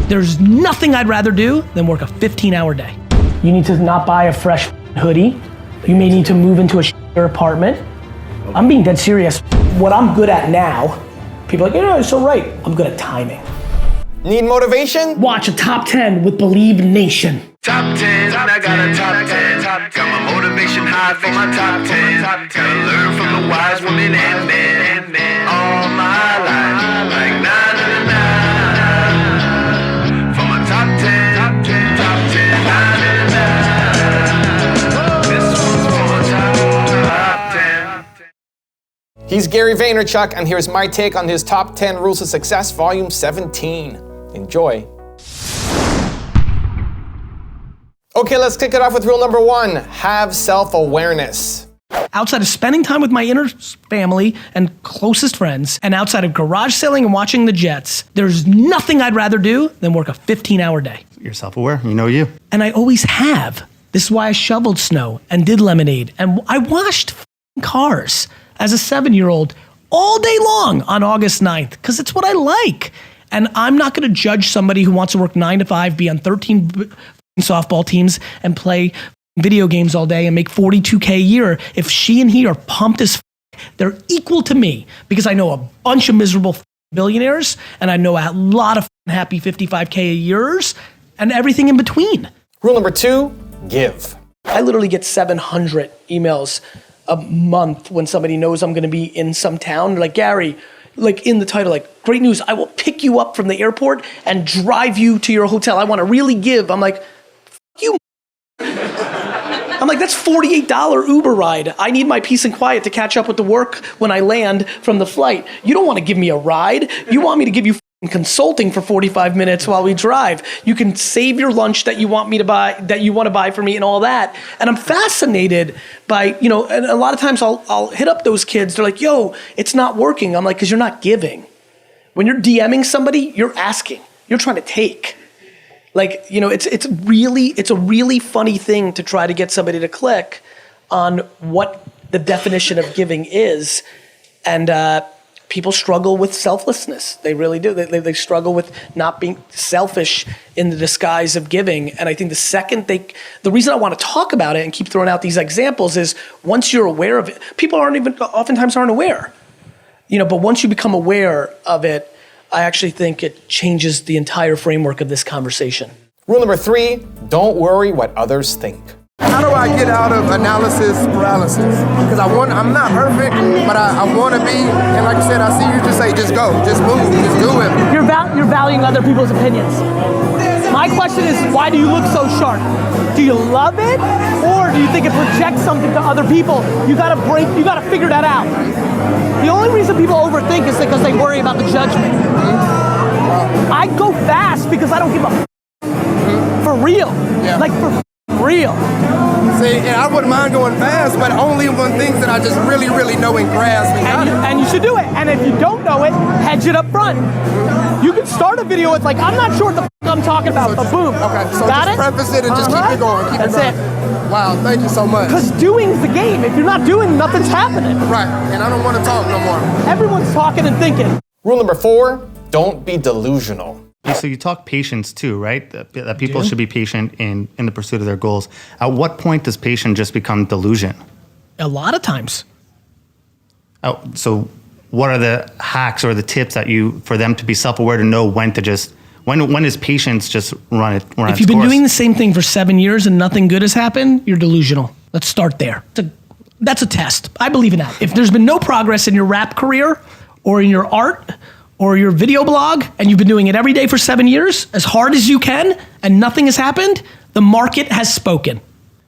There's nothing I'd rather do than work a 15-hour day. You need to not buy a fresh hoodie. You may need to move into a shittier apartment. I'm being dead serious. What I'm good at now, people are like, you're so right. I'm good at timing. Need motivation? Watch a top 10 with Believe Nation. Top 10, I got a top 10. Got my motivation high for my top 10. Gotta learn from the wise women and men. All my life, like nah, nah, nah, nah. For my top 10, top 10, nah, nah, nah. This one's for my top 10. He's Gary Vaynerchuk, and here's my take on his top 10 rules of success, volume 17. Enjoy. Okay, let's kick it off with rule number 1. Have self-awareness. Outside of spending time with my inner family and closest friends, and outside of garage selling and watching the Jets, there's nothing I'd rather do than work a 15-hour day. You're self-aware, you know you. And I always have. This is why I shoveled snow and did lemonade, and I washed cars as a 7-year-old all day long on August 9th, because it's what I like. And I'm not gonna judge somebody who wants to work 9 to 5, be on 13 softball teams and play video games all day and make $42K a year. If she and he are pumped as they're equal to me, because I know a bunch of miserable billionaires and I know a lot of happy 55K a years and everything in between. Rule number 2, give. I literally get 700 emails a month when somebody knows I'm gonna be in some town. They're like, Gary, like in the title, like, great news, I will pick you up from the airport and drive you to your hotel. I wanna really give. I'm like, F you. I'm like, that's $48 Uber ride. I need my peace and quiet to catch up with the work when I land from the flight. You don't wanna give me a ride. You want me to give you consulting for 45 minutes while we drive. You can save your lunch that you want me to buy, that you want to buy for me and all that. And I'm fascinated by, and a lot of times I'll hit up those kids. They're like, yo, it's not working. I'm like, because you're not giving. When you're DMing somebody, you're asking. You're trying to take. Like, it's a really funny thing to try to get somebody to click on what the definition of giving is. And, people struggle with selflessness. They really do. They struggle with not being selfish in the disguise of giving. And I think the reason I want to talk about it and keep throwing out these examples is once you're aware of it, people oftentimes aren't aware. But once you become aware of it, I actually think it changes the entire framework of this conversation. Rule number 3, don't worry what others think. How do I get out of analysis paralysis? Because I'm not perfect, but I want to be. And like you said, I see you just say, just go, just move, just do it. You're valuing other people's opinions. My question is, why do you look so sharp? Do you love it? Or do you think it projects something to other people? You gotta figure that out. The only reason people overthink is because they worry about the judgment. I go fast because I don't give a for real. Yeah. Like for real. See, and I wouldn't mind going fast, but only on things that I just really, really know and grasp. And you should do it. And if you don't know it, hedge it up front. You can start a video with like, I'm not sure what the I'm talking about, but boom. Okay, so got just preface it and just keep it going. That's it. Wow, thank you so much. Because doing's the game. If you're not doing, nothing's happening. Right, and I don't want to talk no more. Everyone's talking and thinking. Rule number 4, don't be delusional. So you talk patience too, right? That people should be patient in the pursuit of their goals. At what point does patience just become delusion? A lot of times. Oh, so what are the hacks or the tips for them to be self-aware to know when to just, when is patience just run its course? If you've been doing the same thing for 7 years and nothing good has happened, you're delusional. Let's start there. That's a test. I believe in that. If there's been no progress in your rap career or in your art or your video blog, and you've been doing it every day for 7 years, as hard as you can, and nothing has happened, the market has spoken.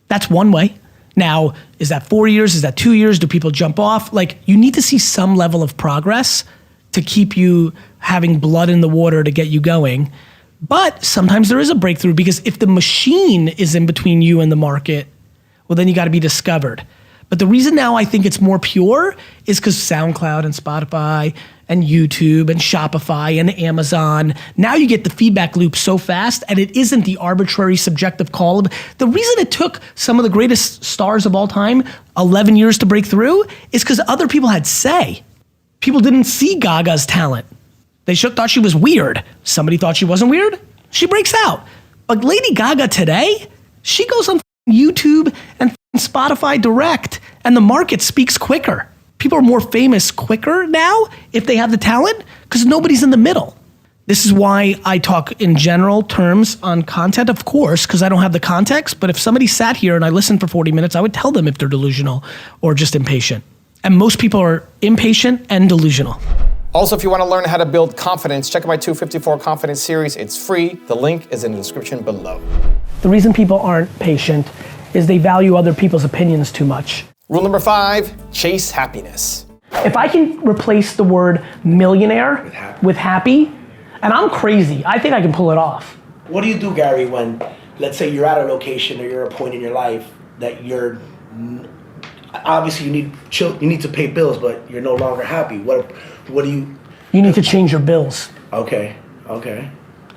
That's one way. Now, is that 4 years? Is that 2 years? Do people jump off? Like, you need to see some level of progress to keep you having blood in the water to get you going. But sometimes there is a breakthrough, because if the machine is in between you and the market, well, then you gotta be discovered. But the reason now I think it's more pure is because SoundCloud and Spotify and YouTube and Shopify and Amazon, now you get the feedback loop so fast, and it isn't the arbitrary subjective call. The reason it took some of the greatest stars of all time 11 years to break through is because other people had say. People didn't see Gaga's talent. They thought she was weird. Somebody thought she wasn't weird. She breaks out. Like Lady Gaga today, she goes on YouTube and Spotify direct, and the market speaks quicker. People are more famous quicker now if they have the talent because nobody's in the middle. This is why I talk in general terms on content, of course, because I don't have the context. But if somebody sat here and I listened for 40 minutes, I would tell them if they're delusional or just impatient. And most people are impatient and delusional. Also, if you want to learn how to build confidence, check out my 254 Confidence series. It's free. The link is in the description below. The reason people aren't patient is they value other people's opinions too much. Rule number 5, chase happiness. If I can replace the word millionaire with happy, and I'm crazy, I think I can pull it off. What do you do, Gary, when, let's say you're at a location or you're at a point in your life that you're, obviously you need to pay bills, but you're no longer happy. What do you? You need to change your bills. Okay.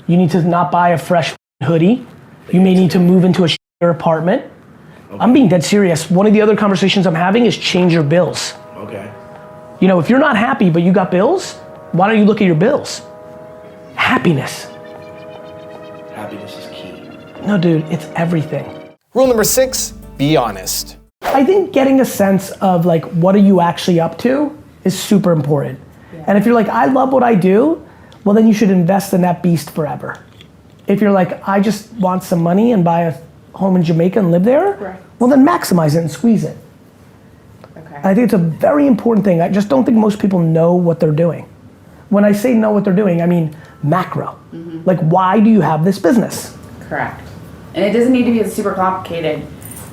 You need to not buy a fresh hoodie. You may need to move into a apartment. Okay. I'm being dead serious. One of the other conversations I'm having is change your bills. Okay. You know, if you're not happy but you got bills, why don't you look at your bills? Happiness. Happiness is key. No, dude, it's everything. Rule number 6, be honest. I think getting a sense of like, what are you actually up to is super important. Yeah. And if you're like, I love what I do, well then you should invest in that beast forever. If you're like, I just want some money and buy a home in Jamaica and live there, right, well then maximize it and squeeze it. Okay. I think it's a very important thing. I just don't think most people know what they're doing. When I say know what they're doing, I mean macro. Mm-hmm. Like, why do you have this business? Correct. And it doesn't need to be a super complicated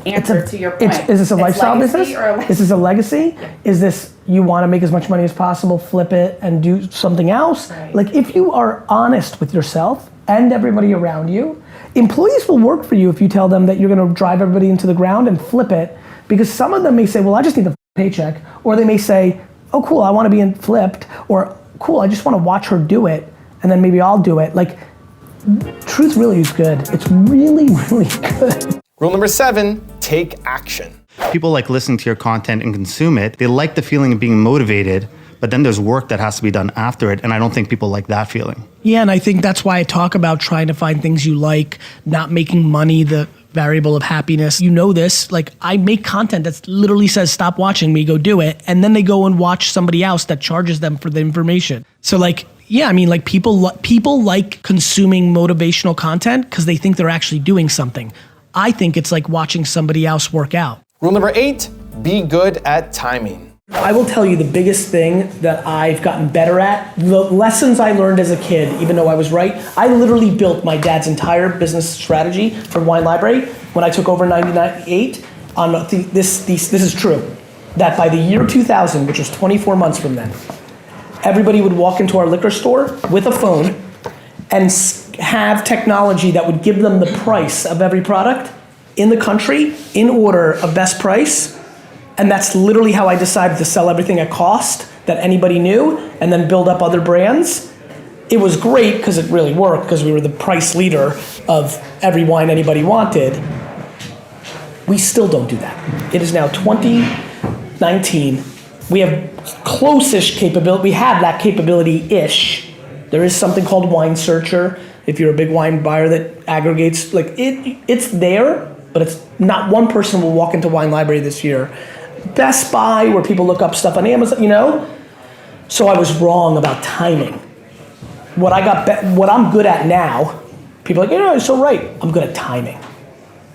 answer to your point. Is this a lifestyle business? Is this a legacy? Yeah. Is this, you want to make as much money as possible, flip it and do something else? Right. Like, if you are honest with yourself and everybody around you, employees will work for you if you tell them that you're going to drive everybody into the ground and flip it, because some of them may say, well, I just need the paycheck, or they may say, oh cool, I want to be flipped, or cool, I just want to watch her do it, and then maybe I'll do it. Like, truth really is good. It's really, really good. Rule number 7, take action. People like listening to your content and consume it. They like the feeling of being motivated, but then there's work that has to be done after it, and I don't think people like that feeling. Yeah, and I think that's why I talk about trying to find things you like, not making money the variable of happiness. You know this, like I make content that literally says, stop watching me, go do it, and then they go and watch somebody else that charges them for the information. So like, yeah, I mean, like people like consuming motivational content because they think they're actually doing something. I think it's like watching somebody else work out. Rule number 8, be good at timing. I will tell you the biggest thing that I've gotten better at, the lessons I learned as a kid, even though I was right, I literally built my dad's entire business strategy for Wine Library when I took over in 1998 on this is true, that by the year 2000, which was 24 months from then, everybody would walk into our liquor store with a phone and have technology that would give them the price of every product in the country in order of best price. And that's literally how I decided to sell everything at cost that anybody knew and then build up other brands. It was great because it really worked because we were the price leader of every wine anybody wanted. We still don't do that. It is now 2019. We have close-ish capability. We have that capability-ish. There is something called Wine Searcher. If you're a big wine buyer that aggregates, like it's there, but it's not one person will walk into Wine Library this year. Best Buy, where people look up stuff on Amazon, you know? So I was wrong about timing. What I'm good at now, people are like, you're so right. I'm good at timing.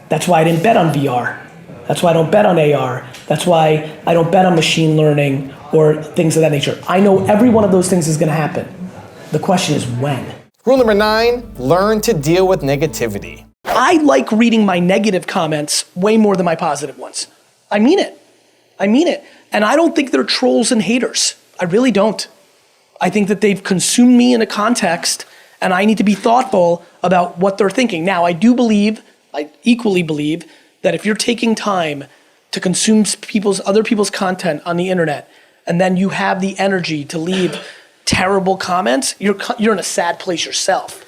That's why I didn't bet on VR. That's why I don't bet on AR. That's why I don't bet on machine learning or things of that nature. I know every one of those things is gonna happen. The question is when. Rule number 9, learn to deal with negativity. I like reading my negative comments way more than my positive ones. I mean it. And I don't think they're trolls and haters. I really don't. I think that they've consumed me in a context and I need to be thoughtful about what they're thinking. Now, I equally believe that if you're taking time to consume other people's content on the internet and then you have the energy to leave terrible comments, you're in a sad place yourself.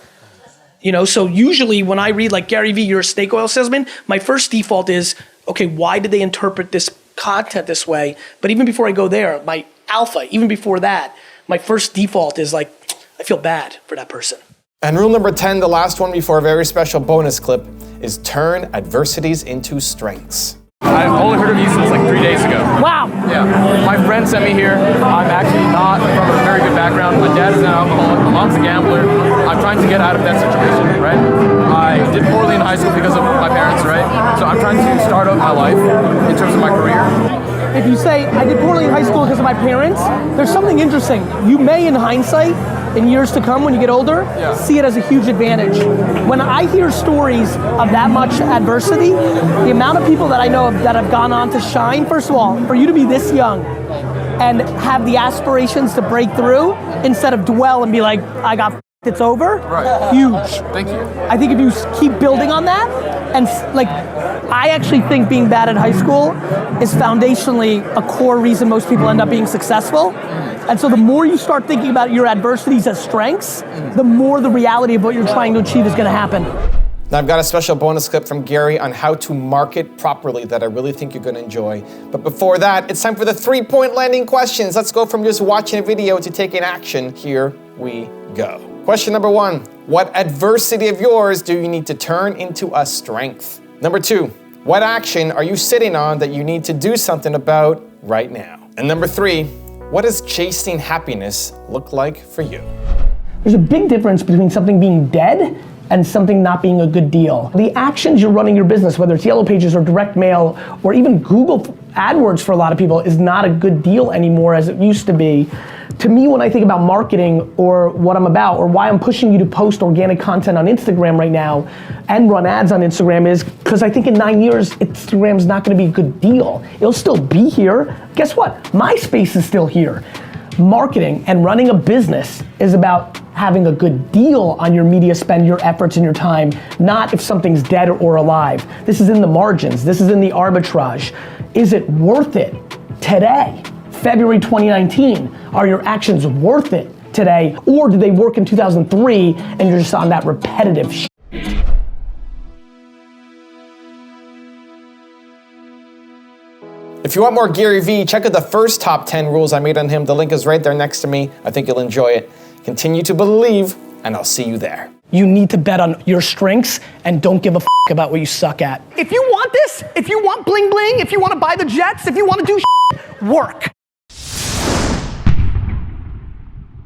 You know, so usually when I read like, Gary Vee, you're a snake oil salesman, my first default is, okay, why did they interpret this content this way? But even before I go there, my alpha, even before that, my first default is like, I feel bad for that person. And rule number 10, the last one before a very special bonus clip, is turn adversities into strengths. I've only heard of you since like 3 days ago. Wow. Yeah. My friend sent me here. I'm actually not from a very good background. My dad is an alcoholic. My mom's a gambler. I'm trying to get out of that situation, right? I did poorly in high school because of my parents, right? So I'm trying to start out my life in terms of my career. If you say, I did poorly in high school because of my parents, there's something interesting. You may, in hindsight, in years to come when you get older, see it as a huge advantage. When I hear stories of that much adversity, the amount of people that I know that have gone on to shine, first of all, for you to be this young and have the aspirations to break through instead of dwell and be like, I got f***ed, it's over, huge. Thank you. I think if you keep building on that, and like, I actually think being bad at high school is foundationally a core reason most people end up being successful. And so the more you start thinking about your adversities as strengths, the more the reality of what you're trying to achieve is gonna happen. Now I've got a special bonus clip from Gary on how to market properly that I really think you're gonna enjoy. But before that, it's time for the 3-point landing questions. Let's go from just watching a video to taking action. Here we go. Question number 1, what adversity of yours do you need to turn into a strength? Number 2, what action are you sitting on that you need to do something about right now? And number 3, what does chasing happiness look like for you? There's a big difference between something being dead and something not being a good deal. The actions you're running your business, whether it's Yellow Pages or direct mail or even Google AdWords for a lot of people, is not a good deal anymore as it used to be. To me, when I think about marketing or what I'm about or why I'm pushing you to post organic content on Instagram right now and run ads on Instagram is because I think in 9 years, Instagram's not gonna be a good deal. It'll still be here. Guess what? MySpace is still here. Marketing and running a business is about having a good deal on your media spend, your efforts, and your time, not if something's dead or alive. This is in the margins. This is in the arbitrage. Is it worth it today? February 2019, are your actions worth it today? Or did they work in 2003 and you're just on that repetitive shit? If you want more Gary Vee, check out the first top 10 rules I made on him. The link is right there next to me. I think you'll enjoy it. Continue to believe, and I'll see you there. You need to bet on your strengths and don't give a f about what you suck at. If you want this, if you want bling bling, if you want to buy the jets, if you want to do shit, work.